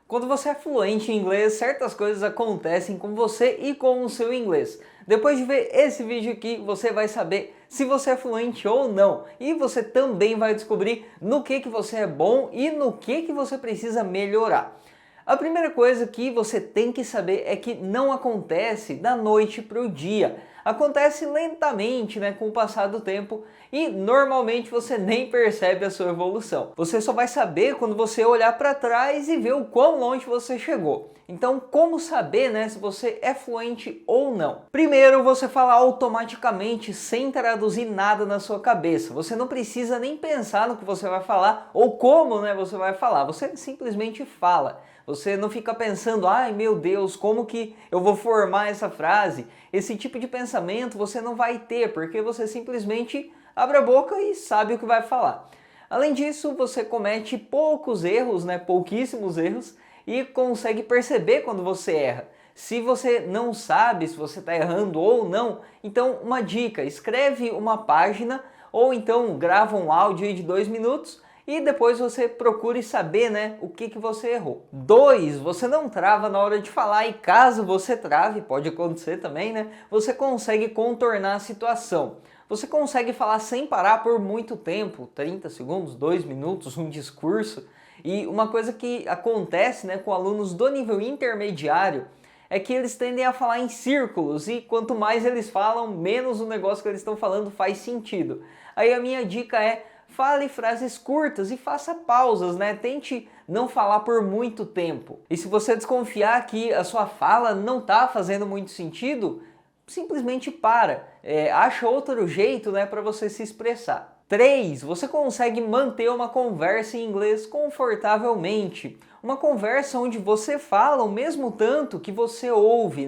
Quando você é fluente em inglês, certas coisas acontecem com você e com o seu inglês. Depois de ver esse vídeo aqui, você vai saber se você é fluente ou não. E você também vai descobrir no que você é bom e no que você precisa melhorar. A primeira coisa que você tem que saber é que não acontece da noite para o dia. Acontece lentamente, com o passar do tempo, e normalmente você nem percebe a sua evolução. Você só vai saber quando você olhar para trás e ver o quão longe você chegou. Então, como saber, se você é fluente ou não? Primeiro, você fala automaticamente, sem traduzir nada na sua cabeça. Você não precisa nem pensar no que você vai falar ou como, você vai falar. Você simplesmente fala. Você não fica pensando, ai meu Deus, como que eu vou formar essa frase? Esse tipo de pensamento você não vai ter, porque você simplesmente abre a boca e sabe o que vai falar. Além disso, você comete poucos erros, pouquíssimos erros, e consegue perceber quando você erra. Se você não sabe se você está errando ou não, então uma dica, escreve uma página ou então grava um áudio de 2 minutos e depois você procure saber o que você errou. 2, você não trava na hora de falar, e caso você trave, pode acontecer também, você consegue contornar a situação. Você consegue falar sem parar por muito tempo, 30 segundos, 2 minutos, um discurso. E uma coisa que acontece com alunos do nível intermediário é que eles tendem a falar em círculos, e quanto mais eles falam, menos o negócio que eles estão falando faz sentido. Aí a minha dica é: fale frases curtas e faça pausas, Tente não falar por muito tempo. E se você desconfiar que a sua fala não está fazendo muito sentido, simplesmente para. Acha outro jeito, para você se expressar. 3, você consegue manter uma conversa em inglês confortavelmente. Uma conversa onde você fala o mesmo tanto que você ouve,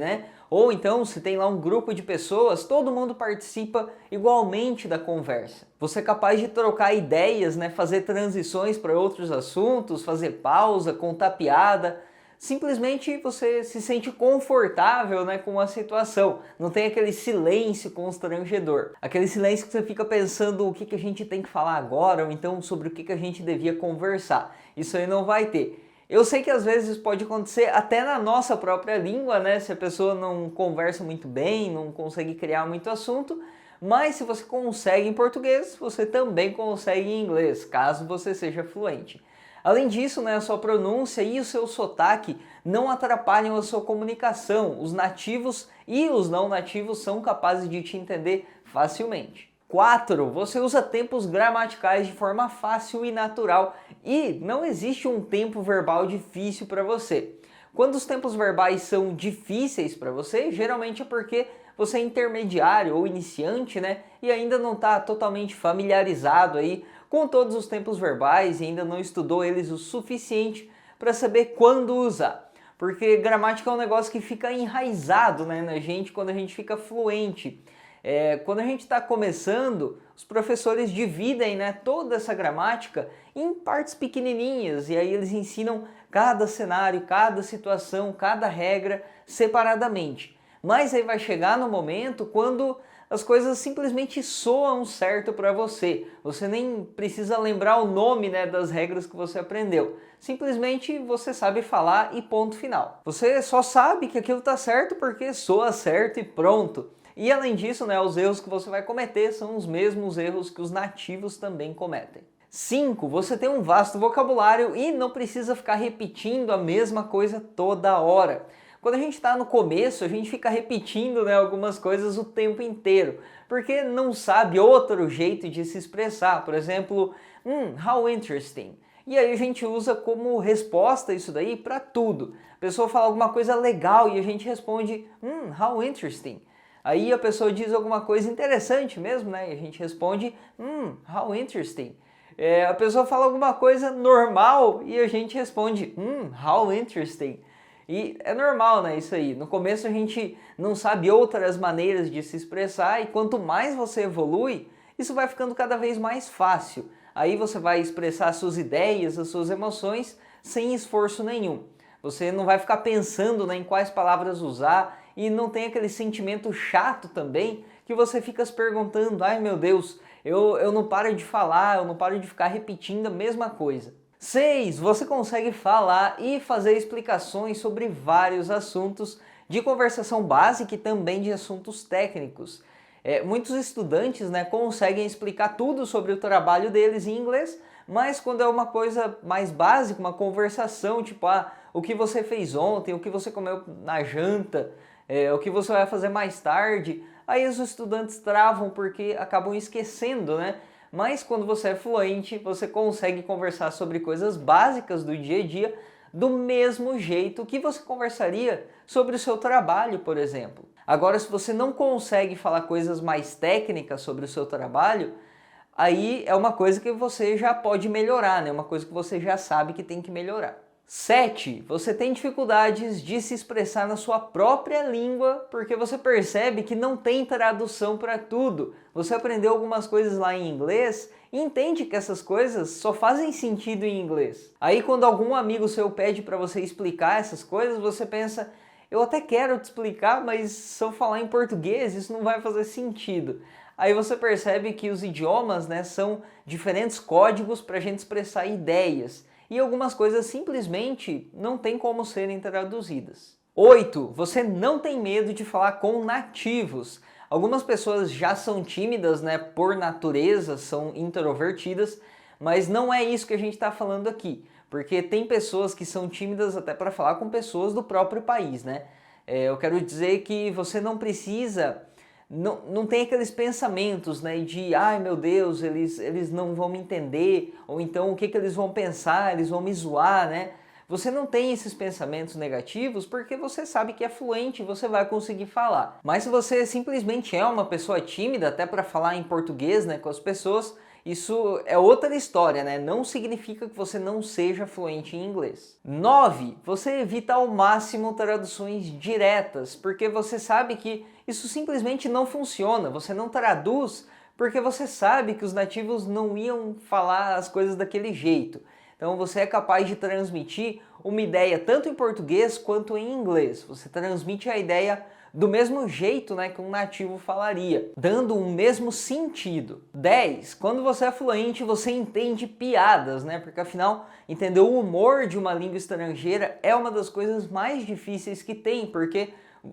Ou então, se tem lá um grupo de pessoas, todo mundo participa igualmente da conversa. Você é capaz de trocar ideias, fazer transições para outros assuntos, fazer pausa, contar piada. Simplesmente você se sente confortável com a situação. Não tem aquele silêncio constrangedor. Aquele silêncio que você fica pensando o que a gente tem que falar agora, ou então sobre o que a gente devia conversar. Isso aí não vai ter. Eu sei que às vezes pode acontecer até na nossa própria língua, se a pessoa não conversa muito bem, não consegue criar muito assunto, mas se você consegue em português, você também consegue em inglês, caso você seja fluente. Além disso, a sua pronúncia e o seu sotaque não atrapalham a sua comunicação. Os nativos e os não nativos são capazes de te entender facilmente. 4, você usa tempos gramaticais de forma fácil e natural, e não existe um tempo verbal difícil para você. Quando os tempos verbais são difíceis para você, geralmente é porque você é intermediário ou iniciante, e ainda não está totalmente familiarizado aí com todos os tempos verbais e ainda não estudou eles o suficiente para saber quando usar. Porque gramática é um negócio que fica enraizado na gente quando a gente fica fluente. Quando a gente está começando, os professores dividem toda essa gramática em partes pequenininhas, e aí eles ensinam cada cenário, cada situação, cada regra separadamente. Mas aí vai chegar no momento quando as coisas simplesmente soam certo para você. Você nem precisa lembrar o nome das regras que você aprendeu. Simplesmente você sabe falar e ponto final. Você só sabe que aquilo está certo porque soa certo e pronto. E além disso, os erros que você vai cometer são os mesmos erros que os nativos também cometem. 5, você tem um vasto vocabulário e não precisa ficar repetindo a mesma coisa toda hora. Quando a gente está no começo, a gente fica repetindo algumas coisas o tempo inteiro, porque não sabe outro jeito de se expressar. Por exemplo, how interesting. E aí a gente usa como resposta isso daí para tudo. A pessoa fala alguma coisa legal e a gente responde, how interesting. Aí a pessoa diz alguma coisa interessante mesmo, e a gente responde, how interesting. A pessoa fala alguma coisa normal e a gente responde, how interesting. E é normal, isso aí. No começo a gente não sabe outras maneiras de se expressar, e quanto mais você evolui, isso vai ficando cada vez mais fácil. Aí você vai expressar suas ideias, as suas emoções, sem esforço nenhum. Você não vai ficar pensando em quais palavras usar, e não tem aquele sentimento chato também que você fica se perguntando, ai meu Deus, eu não paro de falar, eu não paro de ficar repetindo a mesma coisa. 6. Você consegue falar e fazer explicações sobre vários assuntos de conversação básica e também de assuntos técnicos. Muitos estudantes, né, conseguem explicar tudo sobre o trabalho deles em inglês, mas quando é uma coisa mais básica, uma conversação, tipo, o que você fez ontem, o que você comeu na janta, o que você vai fazer mais tarde, aí os estudantes travam porque acabam esquecendo, né? Mas quando você é fluente, você consegue conversar sobre coisas básicas do dia a dia do mesmo jeito que você conversaria sobre o seu trabalho, por exemplo. Agora, se você não consegue falar coisas mais técnicas sobre o seu trabalho, aí é uma coisa que você já pode melhorar, né? Uma coisa que você já sabe que tem que melhorar. 7. Você tem dificuldades de se expressar na sua própria língua porque você percebe que não tem tradução para tudo. Você aprendeu algumas coisas lá em inglês e entende que essas coisas só fazem sentido em inglês. Aí quando algum amigo seu pede para você explicar essas coisas, você pensa, eu até quero te explicar, mas se eu falar em português isso não vai fazer sentido. Aí você percebe que os idiomas, né, são diferentes códigos para a gente expressar ideias. E algumas coisas simplesmente não tem como serem traduzidas. 8. Você não tem medo de falar com nativos. Algumas pessoas já são tímidas, né, por natureza, são introvertidas, mas não é isso que a gente está falando aqui, porque tem pessoas que são tímidas até para falar com pessoas do próprio país, né? Eu quero dizer que você não precisa... Não tem aqueles pensamentos, né, de ai meu Deus, eles não vão me entender, ou então o que eles vão pensar, eles vão me zoar, né? Você não tem esses pensamentos negativos porque você sabe que é fluente e você vai conseguir falar. Mas se você simplesmente é uma pessoa tímida, até para falar em português, né, com as pessoas, isso é outra história, né? Não significa que você não seja fluente em inglês. 9. Você evita ao máximo traduções diretas, porque você sabe que isso simplesmente não funciona. Você não traduz porque você sabe que os nativos não iam falar as coisas daquele jeito. Então você é capaz de transmitir uma ideia tanto em português quanto em inglês. Você transmite a ideia do mesmo jeito, né, que um nativo falaria, dando o mesmo sentido. 10. Quando você é fluente, você entende piadas, né? Porque afinal, entender o humor de uma língua estrangeira é uma das coisas mais difíceis que tem, porque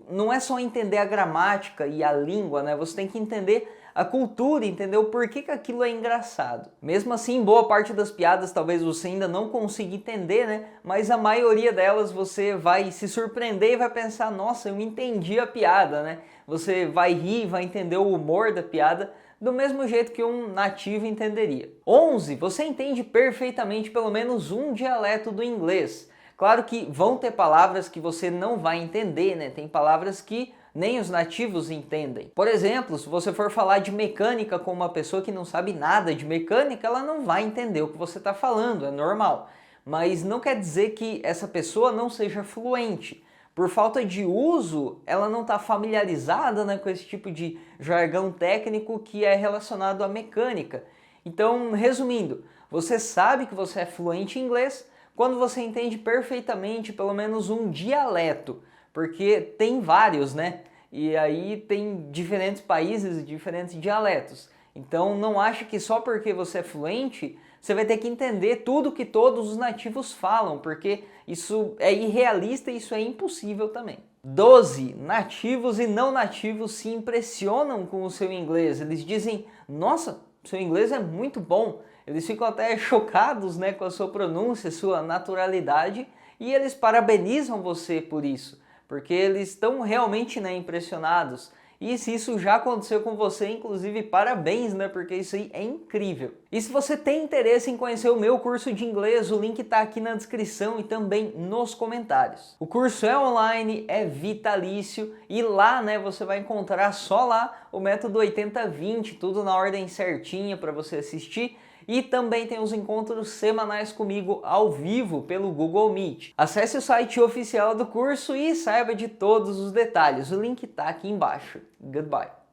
não é só entender a gramática e a língua, né? Você tem que entender a cultura, entender o porquê que aquilo é engraçado. Mesmo assim, boa parte das piadas talvez você ainda não consiga entender, né? Mas a maioria delas você vai se surpreender e vai pensar, nossa, eu entendi a piada, né? Você vai rir, vai entender o humor da piada do mesmo jeito que um nativo entenderia. 11. Você entende perfeitamente pelo menos um dialeto do inglês. Claro que vão ter palavras que você não vai entender, né? Tem palavras que nem os nativos entendem. Por exemplo, se você for falar de mecânica com uma pessoa que não sabe nada de mecânica, ela não vai entender o que você está falando, é normal. Mas não quer dizer que essa pessoa não seja fluente. Por falta de uso, ela não está familiarizada, né, com esse tipo de jargão técnico que é relacionado à mecânica. Então, resumindo, você sabe que você é fluente em inglês quando você entende perfeitamente pelo menos um dialeto, porque tem vários, né? E aí tem diferentes países e diferentes dialetos. Então não ache que só porque você é fluente, você vai ter que entender tudo que todos os nativos falam, porque isso é irrealista e isso é impossível também. 12. Nativos e não nativos se impressionam com o seu inglês. Eles dizem, nossa, seu inglês é muito bom. Eles ficam até chocados, né, com a sua pronúncia, sua naturalidade, e eles parabenizam você por isso, porque eles estão realmente, né, impressionados. E se isso já aconteceu com você, inclusive parabéns, né, porque isso aí é incrível. E se você tem interesse em conhecer o meu curso de inglês, o link está aqui na descrição e também nos comentários. O curso é online, é vitalício e lá, né, você vai encontrar só lá o método 80-20, tudo na ordem certinha para você assistir. E também tem os encontros semanais comigo ao vivo pelo Google Meet. Acesse o site oficial do curso e saiba de todos os detalhes. O link está aqui embaixo. Goodbye.